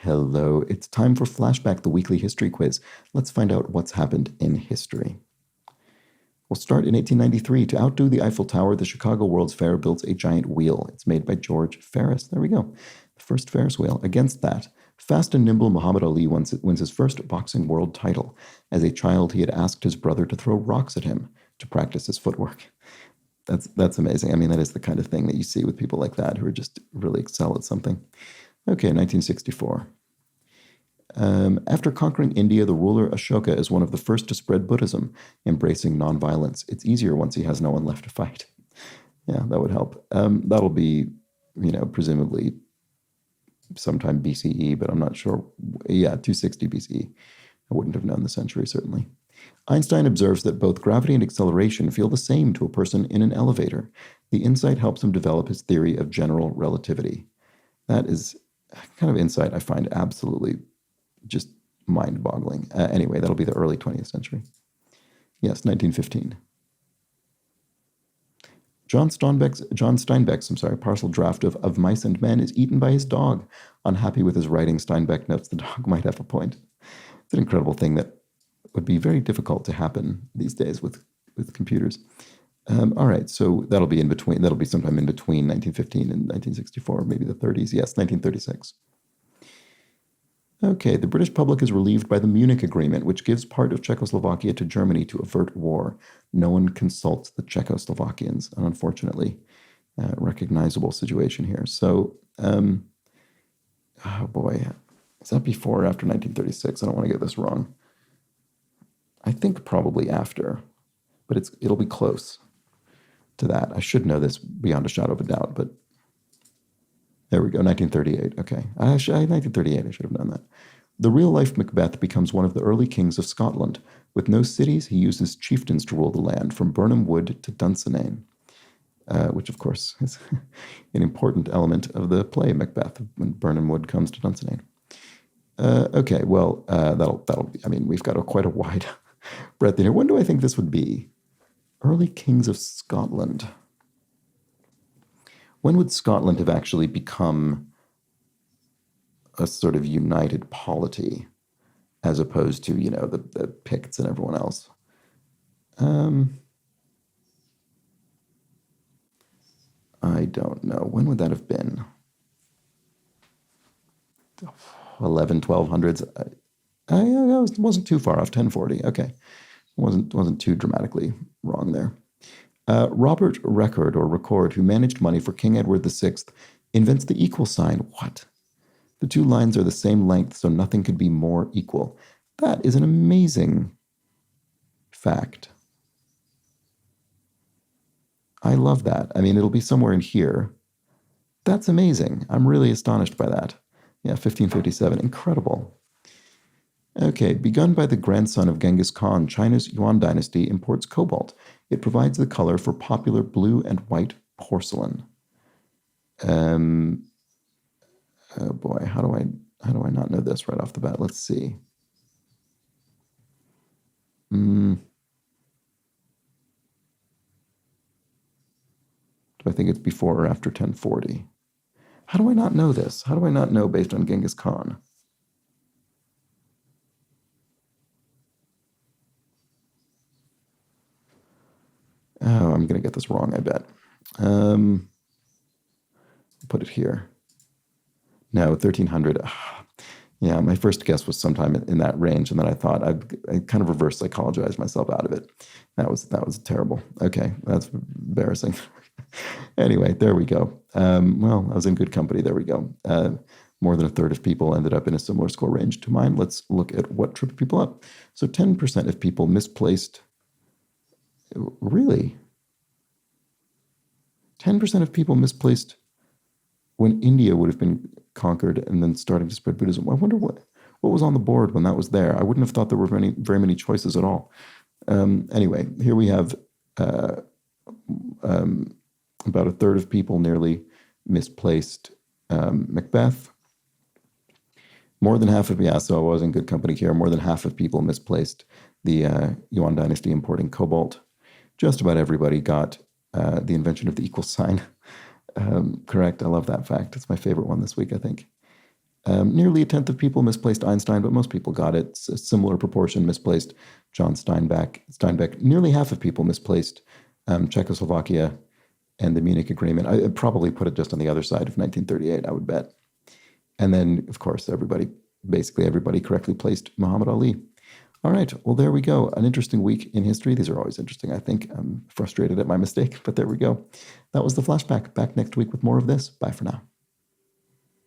Hello, it's time for Flashback, the weekly history quiz. Let's find out what's happened in history. We'll start in 1893. To outdo the Eiffel Tower, the Chicago World's Fair builds a giant wheel. It's made by George Ferris. There we go. The first Ferris wheel. Against that, fast and nimble Muhammad Ali wins his first boxing world title. As a child, he had asked his brother to throw rocks at him to practice his footwork. That's amazing. I mean, that is the kind of thing that you see with people like that who are just really excel at something. Okay, 1964. After conquering India, the ruler Ashoka is one of the first to spread Buddhism, embracing nonviolence. It's easier once he has no one left to fight. Yeah, that would help. That'll be, presumably sometime BCE, but I'm not sure. Yeah, 260 BCE. I wouldn't have known the century, certainly. Einstein observes that both gravity and acceleration feel the same to a person in an elevator. The insight helps him develop his theory of general relativity. That is kind of insight I find absolutely just mind-boggling. Anyway, that'll be the early 20th century. Yes, 1915. John Steinbeck's partial draft of Mice and Men is eaten by his dog. Unhappy with his writing, Steinbeck notes the dog might have a point. It's an incredible thing that would be very difficult to happen these days with computers. All right, so that'll be in between. That'll be sometime in between 1915 and 1964, maybe the 30s. Yes, 1936. Okay, the British public is relieved by the Munich Agreement, which gives part of Czechoslovakia to Germany to avert war. No one consults the Czechoslovakians, an unfortunately recognizable situation here. So, oh boy, is that before or after 1936? I don't want to get this wrong. I think probably after, but it'll be close to that. I should know this beyond a shadow of a doubt, but there we go, 1938. Okay, 1938, I should have known that. The real-life Macbeth becomes one of the early kings of Scotland. With no cities, he uses chieftains to rule the land, from Birnam Wood to Dunsinane, which, of course, is an important element of the play Macbeth, when Birnam Wood comes to Dunsinane. Okay, well, that'll be, I mean, we've got quite a wide breadth in here. When do I think this would be? Early kings of Scotland. When would Scotland have actually become a sort of united polity as opposed to, the Picts and everyone else? I don't know. When would that have been? 1200s. I wasn't too far off. 1040. Okay, wasn't too dramatically wrong there. Robert Record, who managed money for King Edward VI, invents the equal sign. What? The two lines are the same length, so nothing could be more equal. That is an amazing fact. I love that. I mean, it'll be somewhere in here. That's amazing. I'm really astonished by that. Yeah, 1557. Incredible. Okay, begun by the grandson of Genghis Khan, China's Yuan dynasty imports cobalt. It provides the color for popular blue and white porcelain. Oh boy, how do I not know this right off the bat? Let's see. Do I think it's before or after 1040? How do I not know this? How do I not know based on Genghis Khan? Oh, I'm going to get this wrong, I bet. Put it here. No, 1300. Yeah, my first guess was sometime in that range, and then I thought I kind of reverse psychologized myself out of it. That was terrible. Okay, that's embarrassing. Anyway, there we go. Well, I was in good company. There we go. More than a third of people ended up in a similar score range to mine. Let's look at what tripped people up. So 10% of people misplaced. Really? 10% of people misplaced when India would have been conquered and then starting to spread Buddhism. I wonder what was on the board when that was there. I wouldn't have thought there were very many choices at all. Anyway, here we have about a third of people nearly misplaced Macbeth. More than half of, so I was in good company here, more than half of people misplaced the Yuan dynasty importing cobalt. Just about everybody got the invention of the equal sign correct. I love that fact. It's my favorite one this week, I think. Nearly a tenth of people misplaced Einstein, but most people got it. A similar proportion misplaced John Steinbeck. Nearly half of people misplaced Czechoslovakia and the Munich Agreement. I'd probably put it just on the other side of 1938, I would bet. And then, of course, basically everybody correctly placed Muhammad Ali. All right, well, there we go. An interesting week in history. These are always interesting, I think. I'm frustrated at my mistake, but there we go. That was the Flashback. Back next week with more of this. Bye for now.